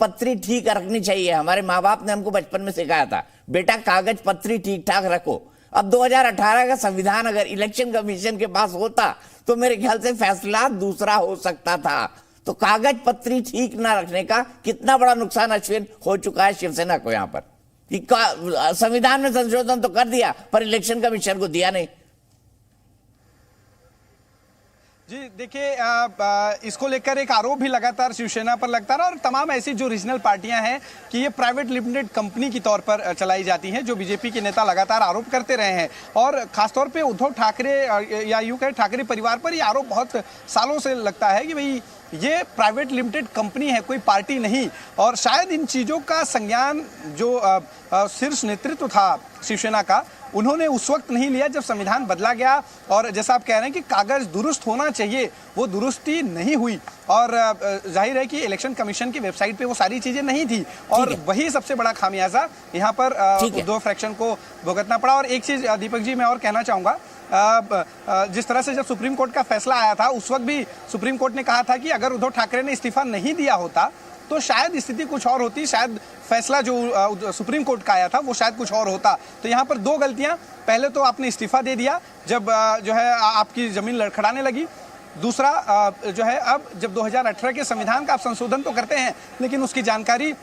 पत्री ठीक रखनी चाहिए। हमारे माँ बाप ने हमको बचपन में सिखाया था, बेटा कागज पत्री ठीक ठाक रखो। अब 2018 का संविधान अगर इलेक्शन कमीशन के पास होता तो मेरे ख्याल से फैसला दूसरा हो सकता था। तो कागज पत्री ठीक ना रखने का कितना बड़ा नुकसान अश्विन हो चुका है शिवसेना को यहाँ पर कि संविधान में संशोधन तो कर दिया पर इलेक्शन कमीशन को दिया नहीं। जी देखिए, इसको लेकर एक आरोप भी लगातार शिवसेना पर लगता रहा और तमाम ऐसी जो रीजनल पार्टियां हैं कि ये प्राइवेट लिमिटेड कंपनी के तौर पर चलाई जाती हैं, जो बीजेपी के नेता लगातार आरोप करते रहे हैं। और खासतौर पे उद्धव ठाकरे या यूं कहें ठाकरे परिवार पर ये आरोप बहुत सालों से लगता है कि भाई ये प्राइवेट लिमिटेड कंपनी है, कोई पार्टी नहीं। और शायद इन चीज़ों का संज्ञान जो शीर्ष नेतृत्व था शिवसेना का, उन्होंने उस वक्त नहीं लिया जब संविधान बदला गया। और जैसा आप कह रहे हैं कि कागज दुरुस्त होना चाहिए, वो दुरुस्ती नहीं हुई। और जाहिर है कि इलेक्शन कमीशन की वेबसाइट पे वो सारी चीजें नहीं थी और वही सबसे बड़ा खामियाजा यहाँ पर उद्धव फ्रैक्शन को भुगतना पड़ा। और एक चीज दीपक जी मैं और कहना चाहूंगा, जिस तरह से जब सुप्रीम कोर्ट का फैसला आया था उस वक्त भी सुप्रीम कोर्ट ने कहा था कि अगर उद्धव ठाकरे ने इस्तीफा नहीं दिया होता तो शायद स्थिति कुछ और होती, शायद फैसला जो सुप्रीम कोर्ट का आया था वो शायद कुछ और होता। तो यहाँ पर दो गलतियां, पहले तो आपने इस्तीफा दे दिया जब जो है आपकी जमीन लड़खड़ाने लगी, दूसरा जो है अब जब 2018 के संविधान का आप संशोधन तो करते हैं लेकिन उसकी जानकारी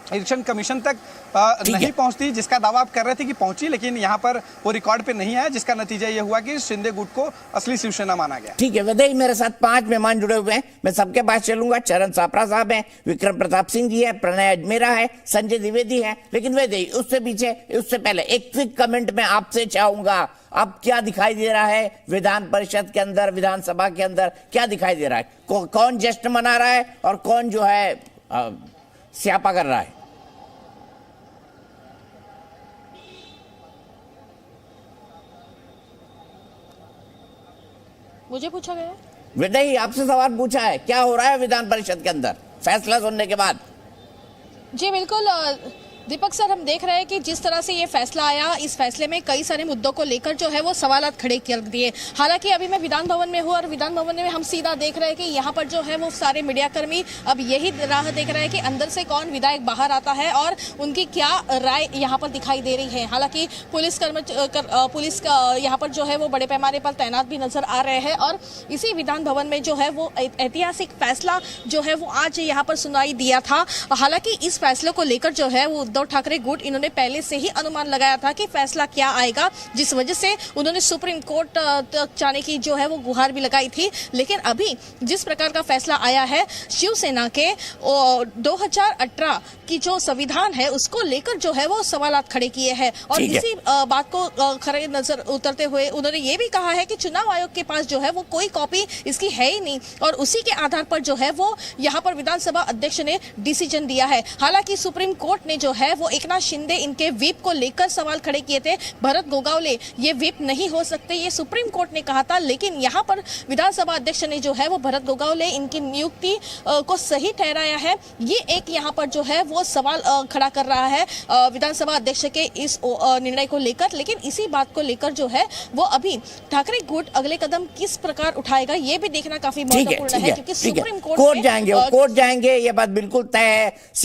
इलेक्शन कमीशन तक नहीं पहुंचती, जिसका दावा आप कर रहे थे कि पहुंची, लेकिन यहाँ पर वो रिकॉर्ड पे नहीं आया, जिसका नतीजा ये हुआ कि शिंदे गुट को असली शिवसेना माना गया। ठीक है वैदई, मेरे साथ 5 मेहमान जुड़े हुए हैं, मैं सबके पास चलूंगा। चरण सापरा साहब हैं, विक्रम प्रताप सिंह जी है, प्रणय अजमेरा है, संजय द्विवेदी है। लेकिन वैदई उससे पहले एक क्विक कमेंट में आपसे चाहूंगा, अब क्या दिखाई दे रहा है विधान परिषद के अंदर, विधानसभा के अंदर क्या दिखाई दे रहा है? कौन जश्न मना रहा है और कौन जो है स्यापा कर रहा है? मुझे पूछा गया है? वैदई आपसे सवाल पूछा है, क्या हो रहा है विधान परिषद के अंदर फैसला सुनने के बाद? जी बिल्कुल दीपक सर, हम देख रहे हैं कि जिस तरह से ये फैसला आया, इस फैसले में कई सारे मुद्दों को लेकर जो है वो सवालात खड़े कर दिए। हालांकि अभी मैं विधान भवन में हूँ और विधान भवन में हम सीधा देख रहे हैं कि यहाँ पर जो है वो सारे मीडियाकर्मी अब यही राह देख रहे हैं कि अंदर से कौन विधायक बाहर आता है और उनकी क्या राय यहाँ पर दिखाई दे रही है। हालांकि पुलिस यहाँ पर जो है वो बड़े पैमाने पर तैनात भी नजर आ रहे हैं और इसी विधान भवन में जो है वो ऐतिहासिक फैसला जो है वो आज यहाँ पर सुनाई दिया था। हालांकि इस फैसले को लेकर जो है वो उद्धव ठाकरे गुट इन्होंने पहले से ही अनुमान लगाया था कि फैसला क्या आएगा, जिस वजह से उन्होंने सुप्रीम कोर्ट तक जाने की जो है वो गुहार भी लगाई थी। लेकिन अभी जिस प्रकार का फैसला आया है, शिवसेना के 2018 की जो संविधान है उसको लेकर जो है वो सवालात खड़े किए हैं और इसी बात को खरे नजर उतरते हुए उन्होंने ये भी कहा है कि चुनाव आयोग के पास जो है वो कोई कॉपी इसकी है ही नहीं और उसी के आधार पर जो है वो यहाँ पर विधानसभा अध्यक्ष ने डिसीजन दिया है। हालांकि सुप्रीम कोर्ट ने जो है वो एकनाथ शिंदे इनके व्हिप को लेकर सवाल खड़े किए थे। भरत गोगावले ये व्हिप नहीं हो सकते, ये सुप्रीम कोर्ट ने कहा था, लेकिन यहाँ पर विधानसभा अध्यक्ष ने जो है वो भरत गोगावले इनकी नियुक्ति को सही ठहराया है। ये एक यहाँ पर जो है वो सवाल खड़ा कर रहा है विधानसभा अध्यक्ष के इस निर्णय को लेकर। लेकिन इसी बात को लेकर जो है वो अभी ठाकरे गुट अगले कदम किस प्रकार उठाएगा ये भी देखना काफी महत्वपूर्ण है, क्योंकि सुप्रीम कोर्ट जाएंगे, ये बात बिल्कुल तय है।